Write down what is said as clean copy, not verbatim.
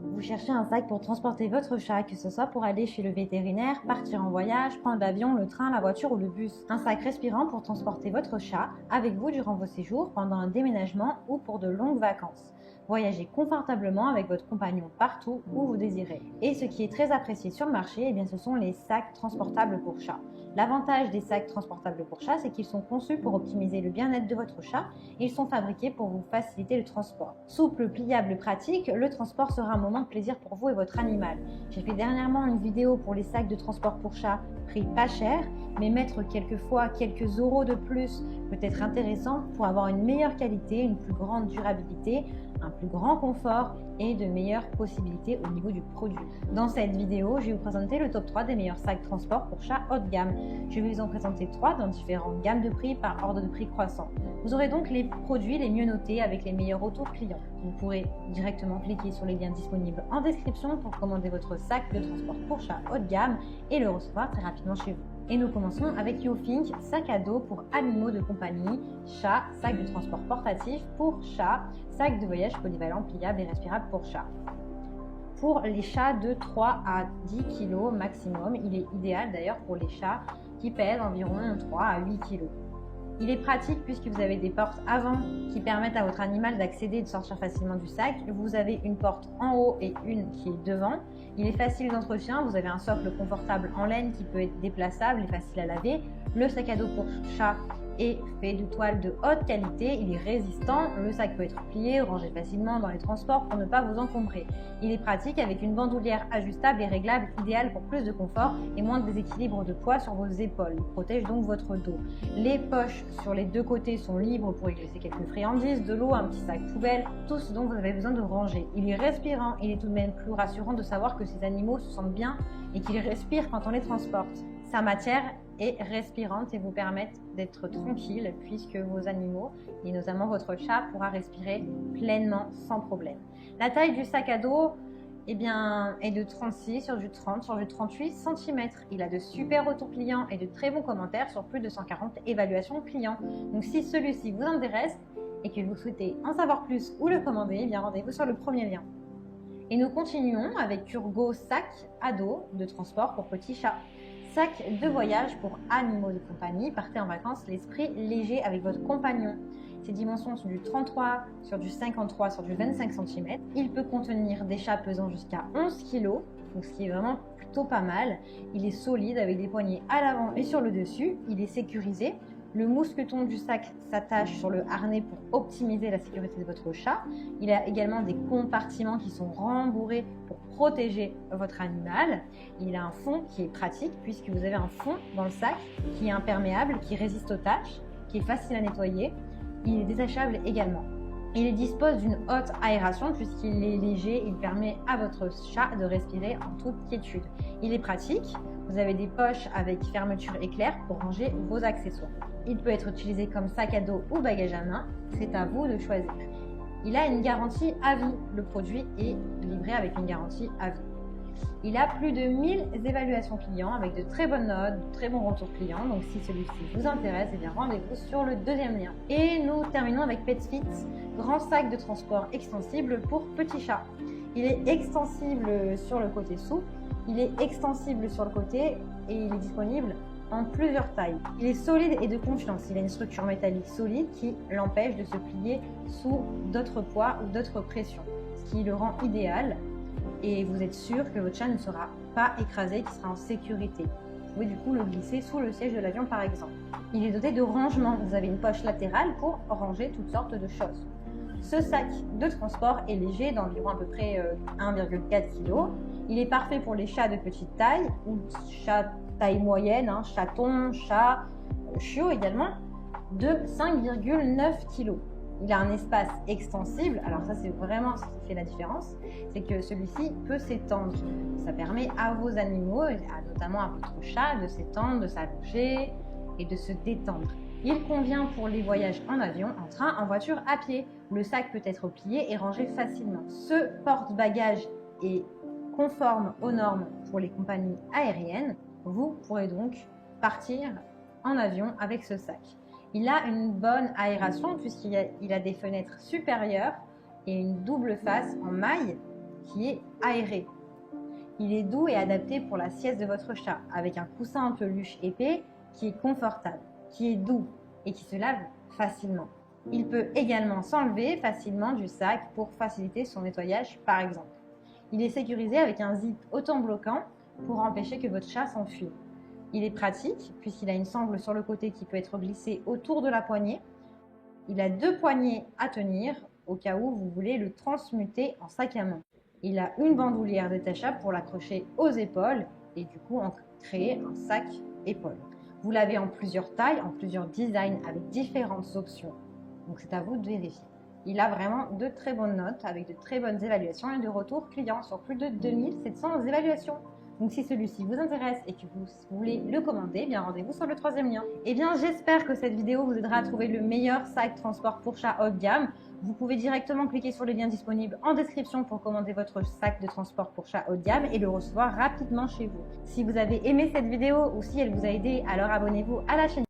Vous cherchez un sac pour transporter votre chat, que ce soit pour aller chez le vétérinaire, partir en voyage, prendre l'avion, le train, la voiture ou le bus. Un sac respirant pour transporter votre chat avec vous durant vos séjours, pendant un déménagement ou pour de longues vacances. Voyagez confortablement avec votre compagnon partout où vous désirez. Et ce qui est très apprécié sur le marché, ce sont les sacs transportables pour chat. L'avantage des sacs transportables pour chat, c'est qu'ils sont conçus pour optimiser le bien-être de votre chat et ils sont fabriqués pour vous faciliter le transport. Souple, pliable, pratique, le transport sera un moment de plaisir pour vous et votre animal. J'ai fait dernièrement une vidéo pour les sacs de transport pour chat, prix pas cher, mais mettre quelquefois quelques euros de plus peut être intéressant pour avoir une meilleure qualité, une plus grande durabilité, un plus grand confort et de meilleures possibilités au niveau du produit. Dans cette vidéo, je vais vous présenter le top 3 des meilleurs sacs transport pour chat haut de gamme. Je vais vous en présenter 3 dans différentes gammes de prix par ordre de prix croissant. Vous aurez donc les produits les mieux notés avec les meilleurs retours clients. Vous pourrez directement cliquer sur les liens disponibles en description pour commander votre sac de transport pour chat haut de gamme et le recevoir très rapidement chez vous. Et nous commençons avec YoThink, sac à dos pour animaux de compagnie, chat, sac de transport portatif pour chat, sac de voyage polyvalent, pliable et respirable pour chat. Pour les chats de 3 à 10 kg maximum, il est idéal d'ailleurs pour les chats qui pèsent environ 3 à 8 kg. Il est pratique puisque vous avez des portes avant qui permettent à votre animal d'accéder et de sortir facilement du sac. Vous avez une porte en haut et une qui est devant. Il est facile d'entretien, vous avez un socle confortable en laine qui peut être déplaçable et facile à laver. Le sac à dos pour chat est fait de toile de haute qualité, il est résistant, le sac peut être plié, rangé facilement dans les transports pour ne pas vous encombrer. Il est pratique avec une bandoulière ajustable et réglable, idéale pour plus de confort et moins de déséquilibre de poids sur vos épaules. Il protège donc votre dos. Les poches sur les deux côtés sont libres pour y glisser quelques friandises, de l'eau, un petit sac poubelle, tout ce dont vous avez besoin de ranger. Il est respirant, il est tout de même plus rassurant de savoir que ces animaux se sentent bien et qu'ils respirent quand on les transporte. Sa matière est respirante et vous permettent d'être tranquille puisque vos animaux, et notamment votre chat, pourra respirer pleinement sans problème. La taille du sac à dos est de 36 sur du 30 sur du 38 cm. Il a de super retours clients et de très bons commentaires sur plus de 140 évaluations clients. Donc si celui-ci vous intéresse et que vous souhaitez en savoir plus ou le commander, rendez-vous sur le premier lien. Et nous continuons avec Kurgo sac à dos de transport pour petits chats. Sac de voyage pour animaux de compagnie, partez en vacances l'esprit léger avec votre compagnon. Ses dimensions sont du 33 sur du 53 sur du 25 cm. Il peut contenir des chats pesant jusqu'à 11 kg, donc ce qui est vraiment plutôt pas mal. Il est solide avec des poignées à l'avant et sur le dessus. Il est sécurisé. Le mousqueton du sac s'attache sur le harnais pour optimiser la sécurité de votre chat. Il a également des compartiments qui sont rembourrés pour protéger votre animal. Il a un fond qui est pratique puisque vous avez un fond dans le sac qui est imperméable, qui résiste aux taches, qui est facile à nettoyer. Il est détachable également. Il dispose d'une haute aération puisqu'il est léger, il permet à votre chat de respirer en toute quiétude. Il est pratique, vous avez des poches avec fermeture éclair pour ranger vos accessoires. Il peut être utilisé comme sac à dos ou bagage à main, c'est à vous de choisir. Il a une garantie à vie, le produit est livré avec une garantie à vie. Il a plus de 1000 évaluations clients avec de très bonnes notes, de très bons retours clients. Donc si celui-ci vous intéresse, rendez-vous sur le deuxième lien. Et nous terminons avec PetFit, grand sac de transport extensible pour petits chats. Il est extensible sur le côté souple, il est extensible sur le côté et il est disponible en plusieurs tailles. Il est solide et de confiance. Il a une structure métallique solide qui l'empêche de se plier sous d'autres poids ou d'autres pressions, ce qui le rend idéal. Et vous êtes sûr que votre chat ne sera pas écrasé, qu'il sera en sécurité. Vous pouvez du coup le glisser sous le siège de l'avion par exemple. Il est doté de rangement. Vous avez une poche latérale pour ranger toutes sortes de choses. Ce sac de transport est léger d'environ à peu près 1,4 kg. Il est parfait pour les chats de petite taille ou chats taille moyenne, chatons, chats, chiots également, de 5,9 kg. Il a un espace extensible, alors ça c'est vraiment ce qui fait la différence, c'est que celui-ci peut s'étendre. Ça permet à vos animaux, notamment à votre chat, de s'étendre, de s'allonger et de se détendre. Il convient pour les voyages en avion, en train, en voiture, à pied. Le sac peut être plié et rangé facilement. Ce porte-bagages est conforme aux normes pour les compagnies aériennes. Vous pourrez donc partir en avion avec ce sac. Il a une bonne aération puisqu'il a des fenêtres supérieures et une double face en maille qui est aéré. Il est doux et adapté pour la sieste de votre chat, avec un coussin en peluche épais qui est confortable, qui est doux et qui se lave facilement. Il peut également s'enlever facilement du sac pour faciliter son nettoyage par exemple. Il est sécurisé avec un zip autobloquant pour empêcher que votre chat s'enfuit. Il est pratique puisqu'il a une sangle sur le côté qui peut être glissée autour de la poignée. Il a 2 poignées à tenir au cas où vous voulez le transmuter en sac à main. Il a une bandoulière détachable pour l'accrocher aux épaules et du coup en créer un sac épaule. Vous l'avez en plusieurs tailles, en plusieurs designs avec différentes options. Donc c'est à vous de vérifier. Il a vraiment de très bonnes notes avec de très bonnes évaluations et de retours clients sur plus de 2700 évaluations. Donc si celui-ci vous intéresse et que vous voulez le commander, eh bien rendez-vous sur le 3e lien. Eh bien j'espère que cette vidéo vous aidera à trouver le meilleur sac transport pour chat haut de gamme. Vous pouvez directement cliquer sur le lien disponible en description pour commander votre sac de transport pour chat haut de gamme et le recevoir rapidement chez vous. Si vous avez aimé cette vidéo ou si elle vous a aidé, alors abonnez-vous à la chaîne.